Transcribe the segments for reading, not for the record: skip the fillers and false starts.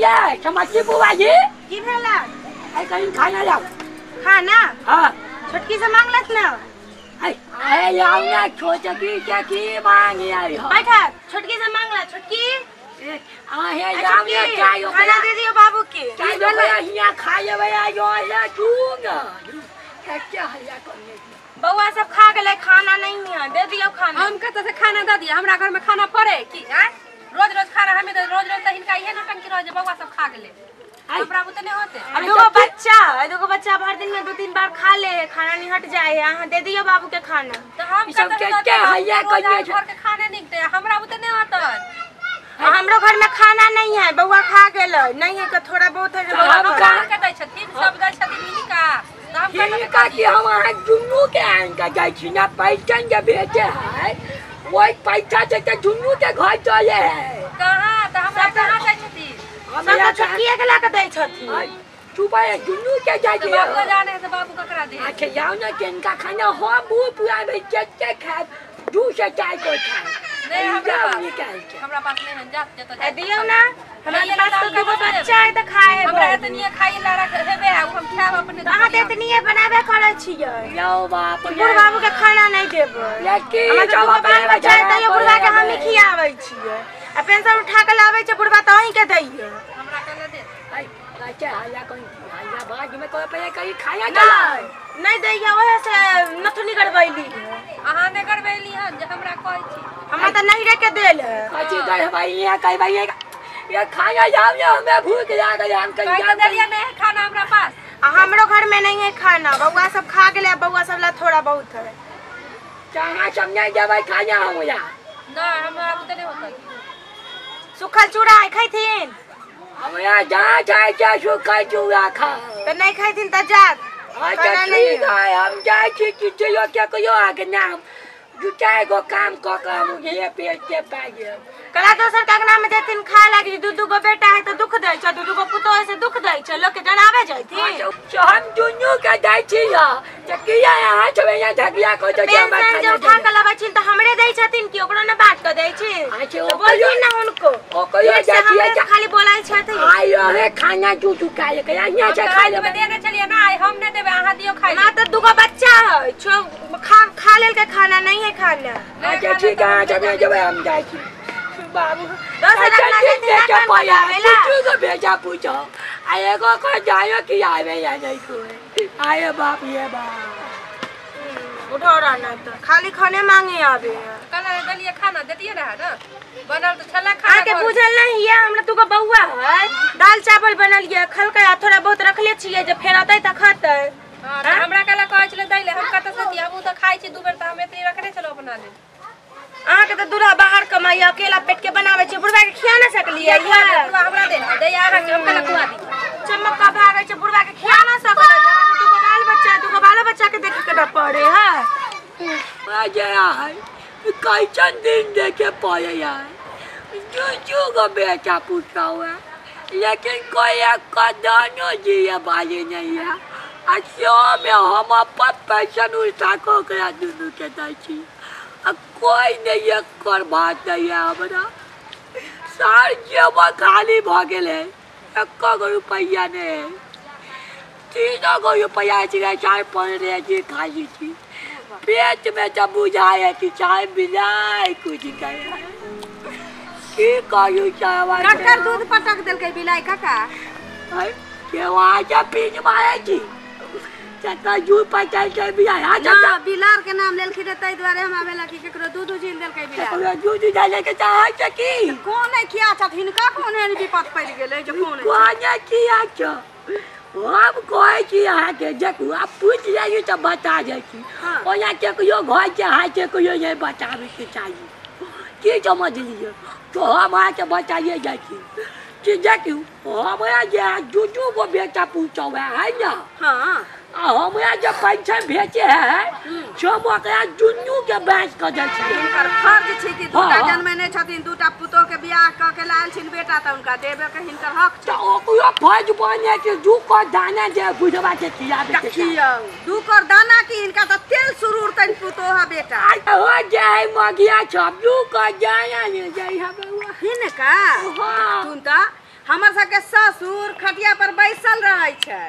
ये समझी बुआ जी की भेला आई कहीं खाना लाओ खाना हां छोटकी से मांगलत ना आई लाओ ना छोटकी क्या की मांगी आई हो बैठा छोटकी से मांगला छोटकी हे लाओ ना चाय खाना दे दियो बाबू के चाय दो यहाँ खा लेबे आयो या दूंगा क्या हल्ला करने बउआ सब खा गेले खाना नहीं है दे दियो खाना हम कत से खाना दे दिया हमरा घर में खाना पड़े की रोज रोज खाना हमें तो रोज रोज हिनका ये नौटंकी रह जे बउआ सब खा गेले हमरा उतने होते दुगो बच्चा भर दिन में 2-3 बार खा ले खाना नहीं हट जाए यहाँ दे दियो बाबू के खाना तो हम सब के हल्ला करने घर के खाने निकते हमरा उतने होता हमरो घर में खाना नहीं है बउआ खा गेले नहीं है तो थोड़ा बहुत है हम कहां के दै छथिन सब दै छथिन मिनिका हम का कि हम जुन्नू के आंका जाय छी ना पैसन जे बेचे है वही पैसा से के जुन्नू के घर चले है कहां त हमरा कहां दै छथिन हम तो छोटकी के ला के दै छथिन चुपा है जुन्नू के जाय छी बाबू जाने से बाबू ककरा दे अच्छा जाओ ना किनका खाना हो मुंह पूरा में चच्चे खा दू से चाय को खा नहीं हमरा पास नहीं है जात जतो दियो ना हमरा पास तो दुगो बच्चा है त खाए हमरा एतनिए खाई ला हेबे हम खाब अपने अहाँ त एतनिए बनाबे करै छियै लो बाप बुढ़ बाबू के खाना नहीं देबै लकी हम बाल बच्चा है त बुढ़वा के हम ही खियाबै छियै आ पेंशन उठा के लाबै छै बुढ़वा त अहीं के दैयै हमरा के दे अच्छा हल्ला कोई हल्ला बाग में कोई पे कहीं खाया नहीं दैया ओहे से नथुनी करबैली अहाँ ने करबैली हम जे हमरा कहै छी हमरा त नहीं रे के देल कथि कर भाई ये कह भाई ये खाना जाओ ना हमें भूख लग गई हम कहीं जा दलिया नहीं खाना हमरा पास हमरो घर में नहीं है खाना बउआ सब खा गेले बउआ सब ला थोड़ा बहुत है कहां समझ जाबै खाना हमरा ना हमरा उतने होता सुखल चूड़ा है खैथिन हमरा जा जाय जा सुखल चूड़ा खा त नहीं खैथिन त जात अच्छा ठीक है हम जाय छी कि चलो क्या कहियो आगे नाम जुटाए गो काम क के मुझे पेट के पाए कला दोसर के अंगना में देथिन खाए लागी दू गो बेटा है त दुख दै छ दू गो पुतो है से दुख दै छ लोग के जनावे जैथिन तो हम दुनू के दै छी या किया यहाँ छबे या ढगिया को तो जमा खाना जे उठा के लाबै छिन त हमरे दै छथिन कि ओकरो न बात क दै छी तो बोलती ना उनको ओ कहियो जाती खाली बोलाई छथिन आयो है खाना तू खा ले यहाँ से खा ले देने चलिए ना हम नहीं देबे अहाँ दियो खाई ना त दुगो बच्चा है छो खा लेल के खाना नहीं है खाना अच्छा ठीक है जब हम जाय छी बाबू दोसर अंगना देथिन ना पायावेला तू को बेटा पूछो आए को जायो कि आवे या नहीं कोई आए बाप ये बाप उठौरा ना तो खाली खाने मांगे आवे कल दलिया खाना देतिए ना ना बनल तो छला खाना आके बुझल नहीं है हमरा तुको बउआ है दाल चावल बनल है खलका थोड़ा बहुत रखले छिए जे फेर आतै त खातै हमरा कला कहै छले दैले हम कत से दी हम तो खाइ छी दू बेर त हम एतनी रखने चलो बना ले अहाँ के त दूरा बाहर कमाई अकेला पेट के बनावे छी बुढ़वा के खिया ना सकलिए बुढ़वा हमरा दे दे आहा के हम कला खुआ दी चमक्का भागे छ बुढ़वा के खिया ना सकले दुगो बाल बच्चा दुगो बाल बच्चा के देखे के पड़े है मजा है कैसन दिन देखे पड़े यार जो को बेटा पूछा हुआ लेकिन कोई कदानो जी बाजे नहीं है अच्छा में हम अपन पैसा उठा को करा दुनू के दै छी कोई नहीं कर बात नहीं है हमरा सार जेब खाली भ गेले 1 रुपया नहीं 3 रुपया छिकै चाय पन रहे छी खाली छी पेट में जब बुझाए कि चाय बिलाई कुछ करे की कहियो चाय ककर दूध पटक देलकै बिलाई काका के वहां जा पीज मारे छी चटा जू पटाई के बिलाई आ जा बिलार के नाम लेल खिरे तै द्वारे हम आवेला कि केकरो दूध झील देलकै बिलाई दूध डाले के चाहे छ की कोन नहीं किया छथिन का कोन एहन विपत पड़ गेलै जे कोन किया छ हम कोई की आ के देखू आप पूछ जाइए तो बता जाई छी ओया के कोयो घर के हाथ के कोयो ये बतावे के चाहिए की समझ लीजिए तो हम आ के बताइए जाई छी कि देखू हमरा जे जुजू को बेटा पूछो है ना हां हमरा जब पेंशन भेजे है चमकरा जुन्नू के बैच क जाय छी हिनकर फर्ज छै कि दूटा जन्मने छथिन दूटा पुतो के बियाह क के लाल छिन बेटा त उनका देबे के हिनकर हक छै तो ओकरो फर्ज बने के दू को दाना जे बुझबा के खियाबे के खिया दू कर दाना की इनका त तेल सुरूर तन पुतो है बेटा हो जाय मगिया सब दू को दाना ले जाय है बउआ हिनका हां सुन त हमर सबके ससुर खटिया पर बैसल रहे छै,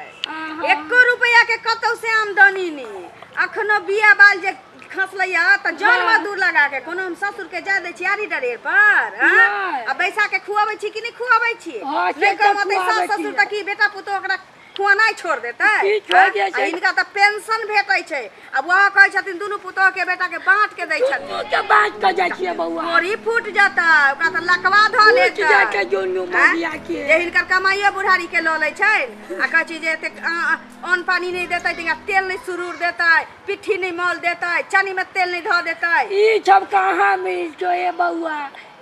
1 रुपया के कतौ से आमदनी नहीं। अखनो बिया बाल जे खसलैया त जल मजदूर लगा के कोनो हम ससुर के जा दै छी आरी डरेर पर। आ बैसा के खुआबै छी कि नहीं खुआबै छी? नहीं कहमते सास ससुर त की बेटा पुतो ओकरा खुआनाइ छोड़ देतै? इनका त पेंशन भेटै छै। अब वह कहै छथिन दुनू पुतो के बेटा के बांट के दै छथिन। के बात कर जाइ छियै बौआ, मोरी फूट जाता ओकरा त लकवा ध लेतै। जाके जोनु मरिया के जे हिनकर कमाइए बुढ़ारी के ल लै छै आ कहै छी जे एते अन्न पानी नहीं देतै, तिनका तेल नहीं सुरूर देतै, पिट्ठी नहीं मल देतै, चनी में तेल नहीं ध देतै। ई सब कहाँ मिलतो ए बौआ?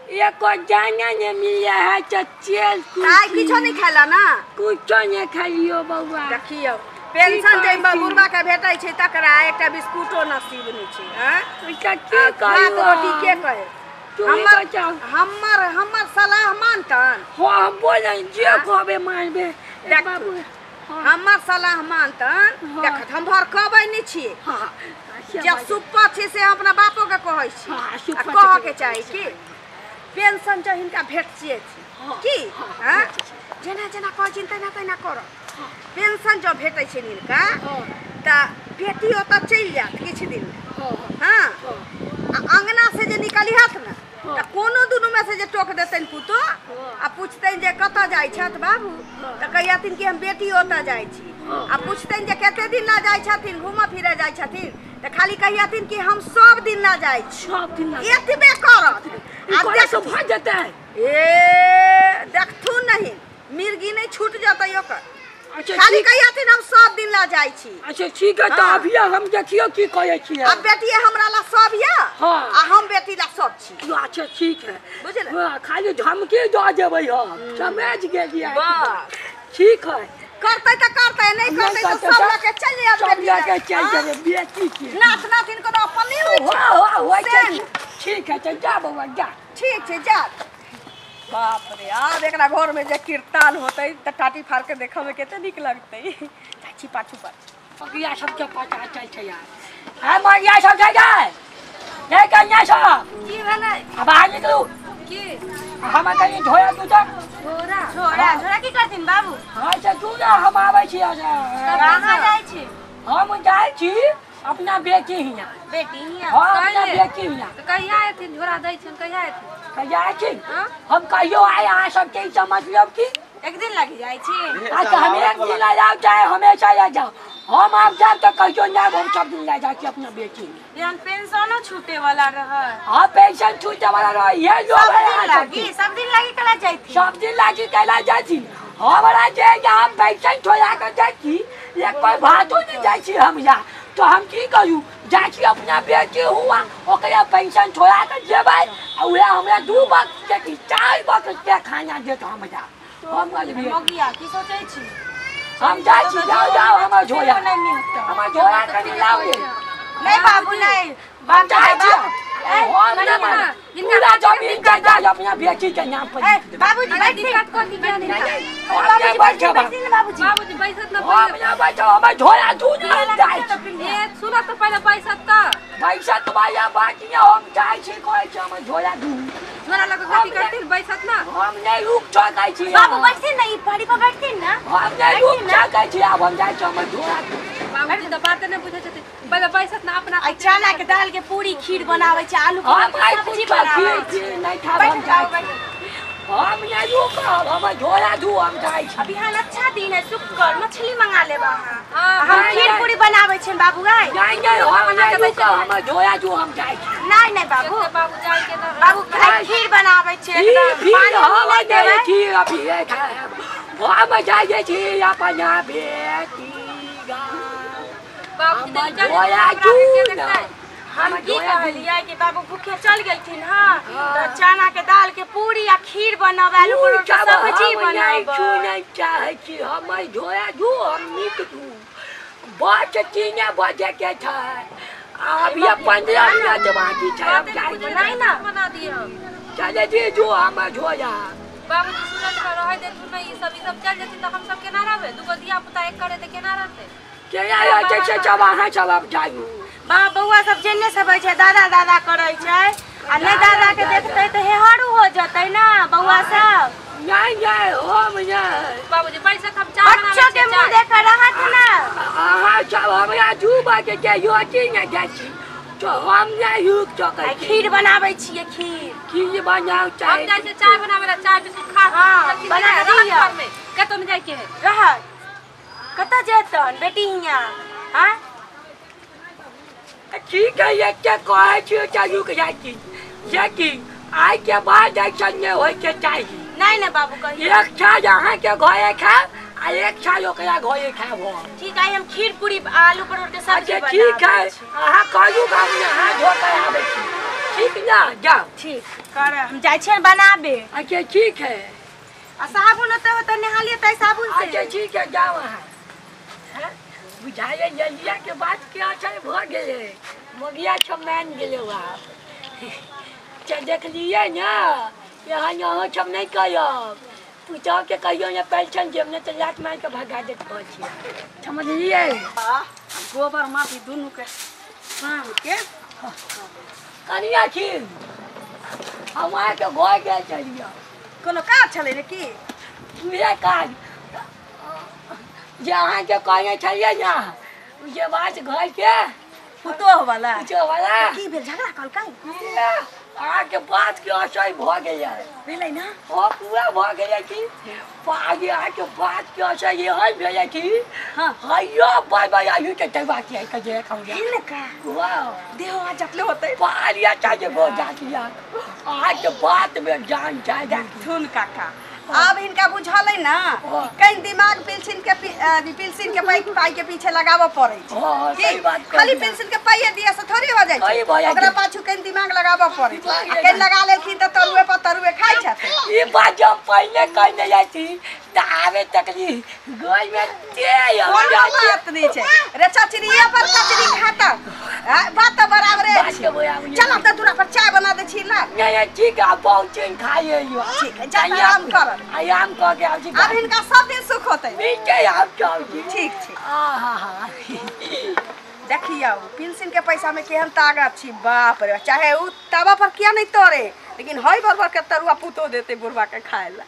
एको जाना ने मिला है तेल आइ किछो नहीं खेला ना, कुछ नहीं खाइयो बौआ। देखियो पेंशन जे बुढ़वा के भेटै छै तकरा एकटा बिस्कुटो नसीब नहीं छै। हैं उसका के भात रोटी के कहे? हमर हमर सलाह मानतन? हम बोले जे कहबे मानबे बाबू हमर सलाह मानतन। देखत हम भर कहबै नहीं छियै, जे सुप्पा छै से अपना बापो के कहै छी। आ कह के चाही कि पेंशन जो हिनका भेटछिए की हां जेना जेना कहै छी तेना तेना कर। पेंशन जो भेटै छै हिनका त बेटी ओत चलि जात किछ दिन। हां अंगना से जे निकली हाथ ना त कोनो दुनू में से जे टोक देतन पुतो आ पूछतन जे कत जाय छत बाबू त कहियातिन कि हम बेटी ओत जाय छी। आ पूछतन जे कते दिन ना जाय छथिन घुमा फिरे जाय छथिन त खाली कहियातिन कि हम सब दिन ना जाय छी। सब दिन ना एतबे करत आ देख भ जतै। ए देखथु नहीं मिर्गी नहीं छूट जतै ओकर। खाली कहियातिन हम सब दिन ला जाय छी। अच्छा ठीक है त अभी हम देखियो की कहै छी। अब बेटी हमरा ला सब या आ हम बेटी ला सब छी। अच्छा ठीक है बुझले खाली धमकी द देबै हम समझ गेलियै। बस ठीक है करतै त करतै नहीं करतै त सब लेके चल जाब बेटी लेके चल जाबे बेटी की नाथ नाथिन को अपन नहीं हो छै। ठीक है त जा बौआ जा। ठीक छै जा। बाप रे आब एकरा घर में जे कीर्तन होतै त टाटी फाड़ के देखै में केते निक लगतै। छिपा छुपा मगिया सबके पता चल छै यार। है मगिया सब छै गए ये कन्या सब की भेलै? अब आ निकलू की हम कहीं झोया तू त छोरा छोरा की करथिन बाबू? अच्छा तू ना हम आबै छी। कहाँ जाइ छी? हम जाइ छी अपना बेटी हिया। बेटी हिया हां अपना बेटी हिया। त कहिया एथिन? झोरा दै छन कहिया एथिन? कहिया छी हम कहियो आए आ सब के समझ लब की एक दिन लगी जाइ छी। अच्छा हम एक दिन ला जाओ चाहे हमेशा ला जाओ। हम आप जा तो कहियो ना हम सब दिन ला जाके अपना बेटी। यान पेंशनो छूटे वाला रह। हां पेंशन छूटे वाला रह ये जो सब दिन लगी कला जाती। सब दिन लागी कला जाती। हमरा जे हम पेंशन छोड़ा के जाती ये कोई बातो नहीं जाती हम जा तो हम की करू जाती अपना बेटी हुआ ओकरा पेंशन छोड़ा के जेबै और हमरा 2 वक्त के 4 वक्त के खाना देत हम जा। हम मगिया की सोचै छी? हम जाती जाओ हम झोया हम झोया कनी लाओ नहीं बाबू नहीं हम जाती हम ना पूरा जमीन का जा अपना बेटी के नाम पर। बाबूजी अरे दिक्कत को की जाने बाबूजी बाबूजी बाबूजी बैसत ना हम ना बैठो हम झोया तू ना जाई। ए सुनो तो पहले बैसत त पैसा तुम्हारा बाकी हम जाई छी कहै छी हम झोया दू झोरा लग गति करती बैसत ना। हम नहीं रुक सकै छी। बाबू बैठती नहीं पहाड़ी पर बैठती ना। हम नहीं रुक सकै छी अब हम जाई छी हम झोया। बाबूजी त बात नहीं बुझै छथि पहले बैसत ना अपना चना के दाल के पूरी खीर बनावे छै आलू के सब्जी बनावे छै। नहीं खा हम जाई हम नहीं रुक हम झोया दू हम जाई छी। अभी हाल अच्छा दिन है शुक्र मछली मंगा लेबा। हां हम खीर पूरी बनावे छै बाबू गाय। नहीं नहीं हम नहीं रुक हम झोया दू हम जाई छी। नहीं नहीं बाबू बाबू जाई के ना बाबू खीर बनावे छै एकदम पानी नहीं नहीं देबै। खीर अभी हम जाई छी अपना बेटी गा। बाबूजी हम झोया दू हम की कहलियै कि बाबू भूखे चल गेलथिन हां तो चना के दाल के पूरी आ खीर बनावे आलू के सब्जी बनावे। नहीं चाहे छी हम झोया दू हम निक दू बस 3 बजे के छै अब ये 15 मिनट बाकी छै हम जाई नहीं ना बना दिए चले जी जो हम झोया। बाबूजी सुनत का रह दे तू नहीं ई सब चल जती तो हम सब केना रहबे? दुगो दिया पुता एक करे त केना रहते? केना रहते से सब अहाँ सब अब जाऊ। बाप बउआ सब जेने सेबै छै दादा दादा करै छै आ नहीं दादा के देखते तो हेहरू हो जतै ना बउआ सब। नहीं हम नहीं बाबूजी पैसा हम चाय बच्चों के मुंह देख रहा था ना। हाँ सब हमरा जुबा के योटी नहीं जाती तो हम नहीं हुक तो आई खीर बनावे छिए खीर बनाओ चाय हम जाए चाय बनावे चाय बिस्कुट खा हाँ, बना दिया। घर में के तुम जाए के है रह कत जेतन बेटी हिया हां ठीक है ये क्या कहे छियो चालू के जाती आई के बाद एक्शन नहीं होय के चाहिए नहीं ना बाबू कहिए एक छा यहाँ के घरे खा आ एक छा ओकरा घरे खाबो ठीक है हम खीर पूरी आलू परोर के सब्जी अच्छा बना ठीक है अहाँ कहू हम यहाँ धोकर आबै छी ठीक ना जाओ ठीक कर हम जाय छे बनाबे। अच्छा ठीक है आ साबुन तो नहा लिए तै साबुन से अच्छा ठीक है जाओ अहाँ बुझाइए जलिया के बात क्या छै भ गेले मगिया छमैन गेले आप च देख लिए ना यहाँ छम नहीं कहब पूछो के कहियो या पेंशन जब ने तो लात मार के भगा देत पछी समझलिए गोबर माटी दोनों के शाम के कनिया छी हम आ के घर गए चलिए कोनो काज छले रे की पूरा काज जे अहाँ के कहने छलिए ना जे बात घर के पुतोह वाला पूछो वाला की भेल झगड़ा कल काई आके बात के असर भ गेलै भेलै ना ओ पूरा भ गेलै कि आगे आके बात के असर ये है भेलै कि हां हैयो बाय बाय आयु के तबा के के जे कहू हिन का वाह देह आ जटले होतै पारिया चाहे गो जातिया आज के बात में जान जाए थुन काका अब इनका बुझल है ना कहीं दिमाग पेंसिल के पाई के पीछे लगाव पड़े सही बात खाली पेंसिल के पाई दिया से थोड़ी हो जाए सही बात है। ओकरा पाछू कहीं दिमाग लगाव पड़े कहीं लगा लेखिन तो तरुए पर तरुए खाई छथि ये बात जब पहले कहने जाती तावे तकली गोई में ते कोन बात नहीं छे रे चचरिया पर कचरी खाता बात तो बराबर है चल अब दूरा पर चाय बना दे छी ला नहीं ठीक है बहुत चीज खाइए यो ठीक है जा आराम कर आराम कह के आजी अब इनका सब दिन सुख होते नीचे आप जाओ ठीक ठीक हाँ देखियो पेंशन के पैसा में केहन ताकत छी बाप रे चाहे उ तवा पर किया नहीं तोरे लेकिन हई भर भर के तरुआ पुतो देते बुढ़वा के खाए ला।